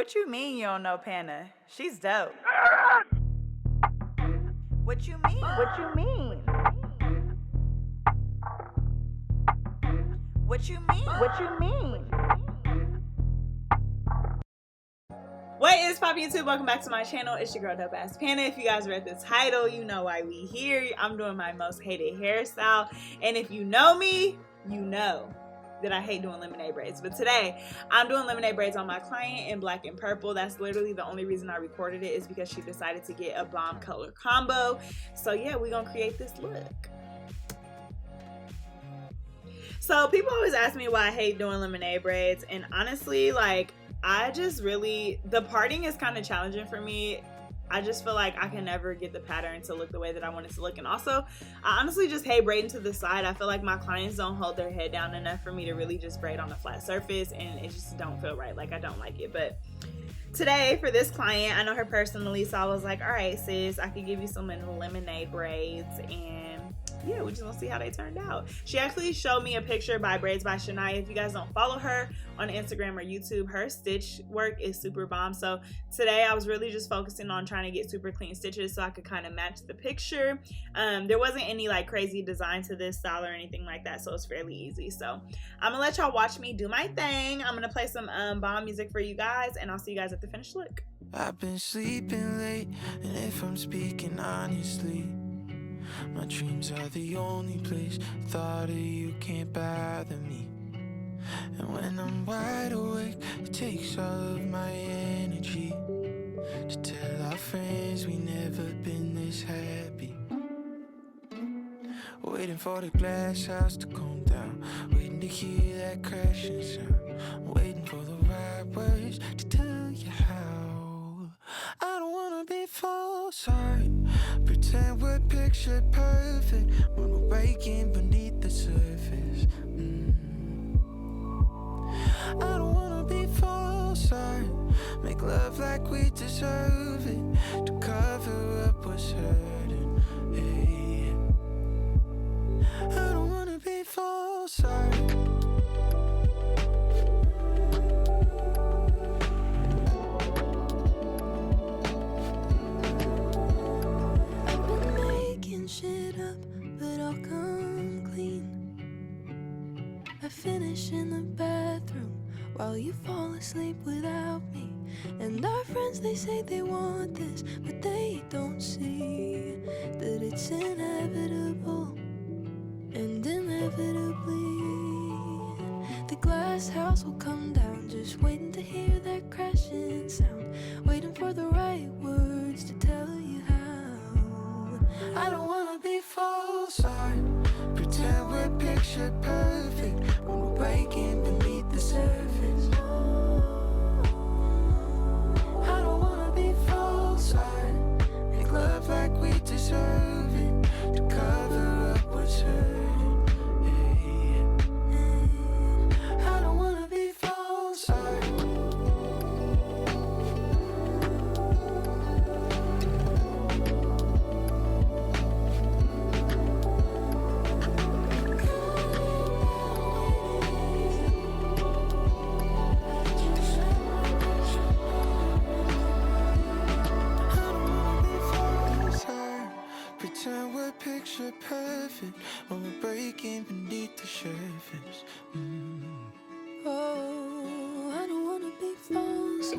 What you mean you don't know Pana? She's dope. What you mean? What you mean? What you mean? What you mean? What is poppin' YouTube? Welcome back to my channel. It's your girl DOPEaxxPANA. If you guys read the title, you know why we here. I'm doing my most hated hairstyle, and if you know me, you know that I hate doing lemonade braids. But today I'm doing lemonade braids on my client in black and purple. That's literally the only reason I recorded it, is because she decided to get a bomb color combo. So yeah, we're gonna create this look. So people always ask me why I hate doing lemonade braids, and honestly, like, I just really, the parting is kind of challenging for me. I just feel like I can never get the pattern to look the way that I want it to look. And also, I honestly just hate braiding to the side. I feel like my clients don't hold their head down enough for me to really just braid on a flat surface, and it just don't feel right. Like, I don't like it. But today for this client, I know her personally, so I was like, all right, sis, I could give you some lemonade braids, and yeah, we're just gonna see how they turned out. She actually showed me a picture by Braids by Shania. If you guys don't follow her on Instagram or YouTube, her stitch work is super bomb. So today I was really just focusing on trying to get super clean stitches so I could kind of match the picture. There wasn't any like crazy design to this style or anything like that, so it's fairly easy. So I'm gonna let y'all watch me do my thing. I'm gonna play some bomb music for you guys, and I'll see you guys at the finished look. I've been sleeping late, and if I'm speaking honestly, my dreams are the only place. Thought of you can't bother me. And when I'm wide awake, it takes all of my energy to tell our friends we never been this happy. Waiting for the glass house to calm down, waiting to hear that crashing sound, waiting for the right words to tell you how. I don't wanna be false, pretend we're picture perfect when we're breaking beneath the surface. I don't wanna be false, make love like we deserve it, to cover up what's hurting. Hey, I don't wanna be false, shit up, but I'll come clean. I finish in the bathroom while you fall asleep without me. And our friends, they say they want this, but they don't see that it's inevitable. And inevitably the glass house will come down, just waiting to hear that crashing sound, waiting for the right words to tell you how. I don't wanna be false, pretend we're picture perfect when we're breaking beneath the surface. I don't wanna be false, make love like we deserve it, to cover up what's hurting. Hey, I don't wanna be false, picture perfect when we're breaking beneath the surface. Oh, I don't wanna be false,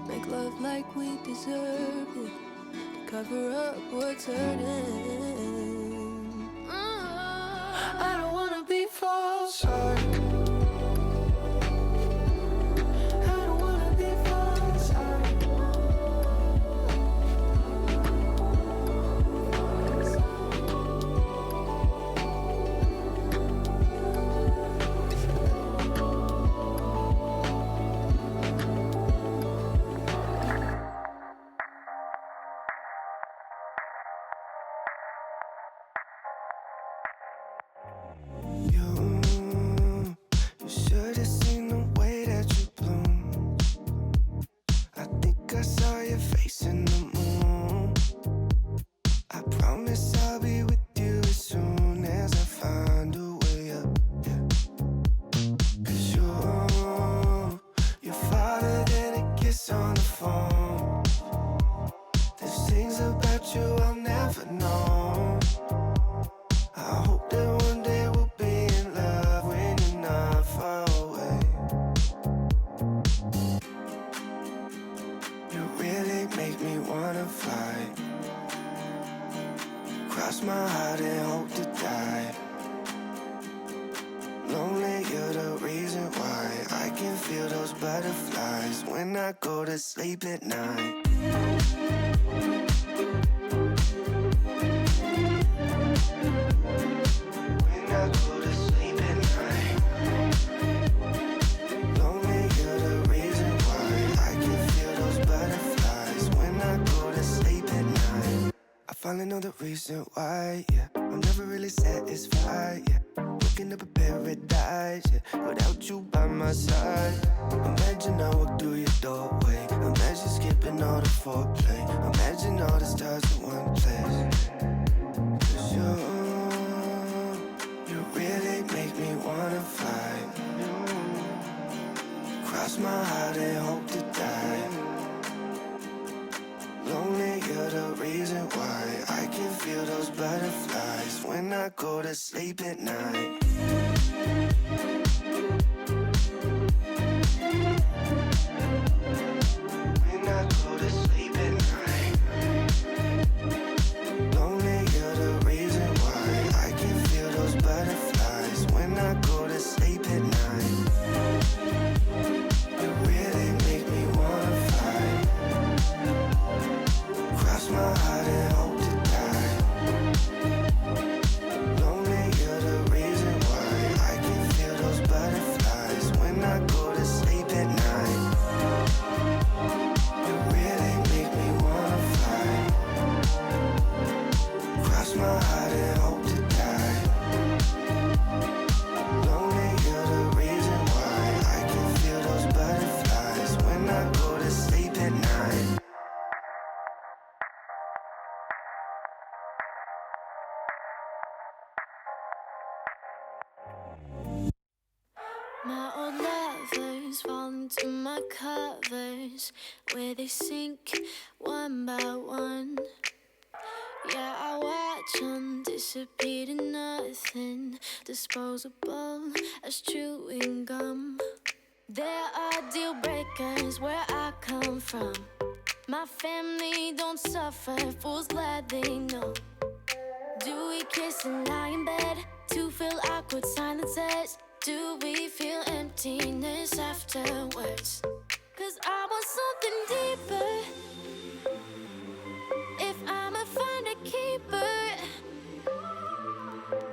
make love like we deserve it, to cover up what's hurting. I don't wanna be false, butterflies when I go to sleep at night. When I go to sleep at night. Lonely, you're the reason why I can feel those butterflies when I go to sleep at night. I finally know the reason why, yeah. I'm never really satisfied, yeah. Waking up a paradise, yeah, without you by my side. Imagine I walk through your doorway. Imagine skipping all the foreplay. Imagine all the stars in one place. 'Cause you really make me wanna fly. Cross my heart and hope to die. Lonely, you're the reason why I can feel those butterflies when I go to sleep at night. When I go to sleep at night. Lonely, you're the reason why I can feel those butterflies when I go to sleep at night. You really make me wanna fly. Cross my heart and hope to die. Lonely, you're the reason why I can feel those butterflies when I go to sleep at night. You really make me wanna fly. Cross my heart and hope to die. Lonely, you're the reason why I can feel those butterflies when I go to sleep at night. My old lovers fall into my covers, where they sink one by one. Yeah, I watch them disappear to nothing, disposable as chewing gum. There are deal breakers where I come from. My family don't suffer, fools glad they know. Do we kiss and lie in bed to fill awkward silences? Do we feel emptiness afterwards? 'Cause I want something deeper. If I'ma find a keeper,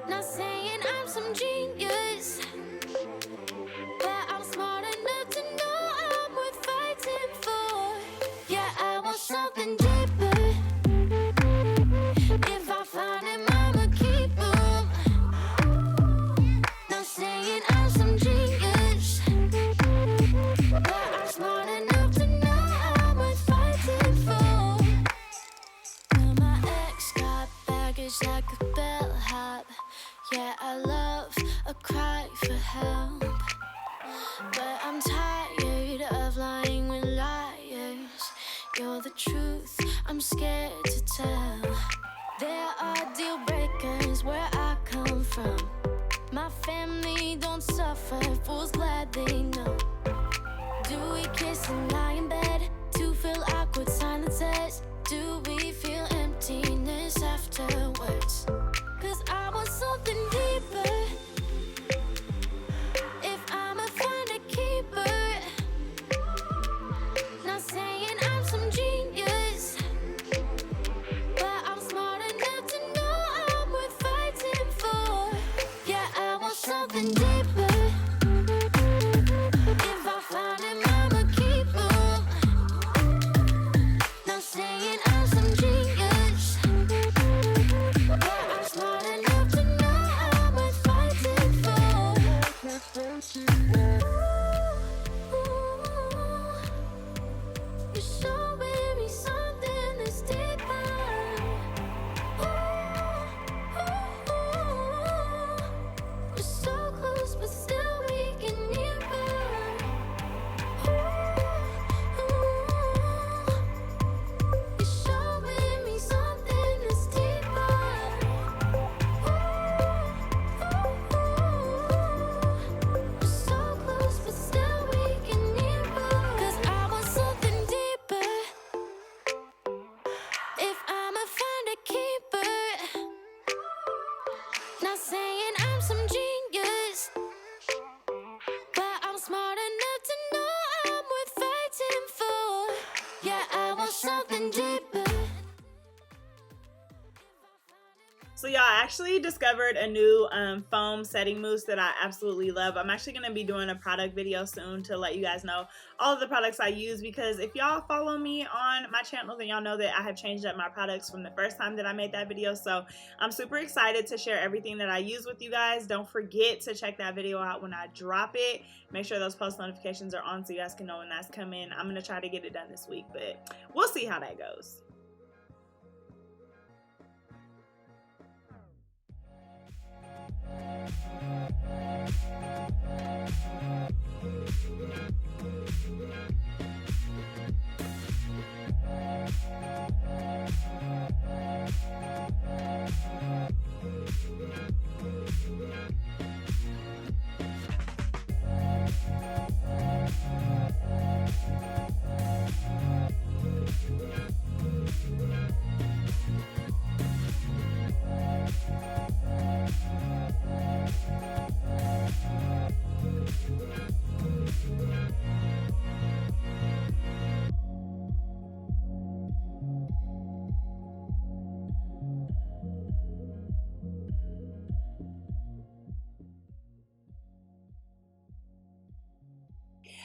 not saying I'm some genius, but I'm smart enough to know I'm worth fighting for. Yeah, I want something deeper. If I find him, I'ma keep him. Not saying I'm some genius, but I'm smart enough to know I'm worth fighting for. Well, my ex got baggage like a bellhop. Yeah, I love a cry for help, but I'm tired of lying with liars. You're the truth, I'm scared to tell. There are deal breakers where I come from. My family don't suffer, fools glad they know. Do we kiss and lie in bed to fill awkward silences? Do we feel emptiness afterwards? 'Cause I want something deeper. If I'ma find a keeper, not saying I'm some genius, but I'm smart enough to know I'm worth fighting for. Yeah, I want something deeper. If I find him, I'ma keep him. Not saying I'm some genius, but I'm smart enough to know I'm worth fighting for. You're showing me something that's deeper. We're so close, but still we get nearer. You're showing me something that's deeper. We're so close, but still we get nearer. 'Cause I want something deeper. If I'ma find a keeper, not saying I'm some genius, but I'm smart enough to know I'm worth fighting getting deeper. So y'all, I actually discovered a new foam setting mousse that I absolutely love. I'm actually going to be doing a product video soon to let you guys know all of the products I use, because if y'all follow me on my channel, then y'all know that I have changed up my products from the first time that I made that video. So I'm super excited to share everything that I use with you guys. Don't forget to check that video out when I drop it. Make sure those post notifications are on so you guys can know when that's coming. I'm going to try to get it done this week, but we'll see how that goes.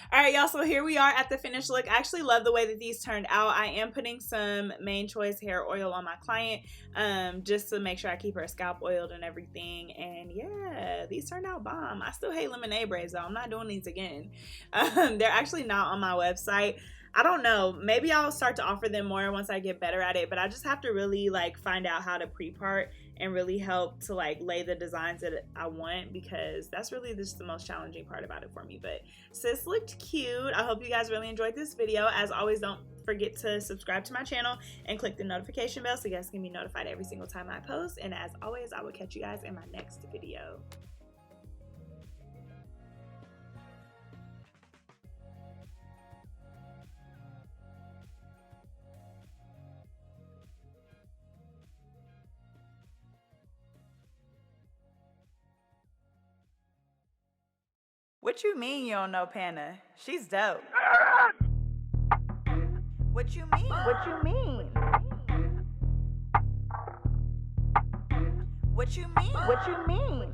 All right, y'all, so here we are at the finished look. I actually love the way that these turned out. I am putting some Main Choice hair oil on my client just to make sure I keep her scalp oiled and everything. And yeah, these turned out bomb. I still hate lemonade braids though. I'm not doing these again. They're actually not on my website. I don't know, maybe I'll start to offer them more once I get better at it, but I just have to really like find out how to pre-part and really help to like lay the designs that I want, because that's really just the most challenging part about it for me. But sis looked cute. I hope you guys really enjoyed this video. As always, don't forget to subscribe to my channel and click the notification bell so you guys can be notified every single time I post. And as always, I will catch you guys in my next video. What you mean you don't know Pana? She's dope. What you mean? What you mean? What you mean? What you mean?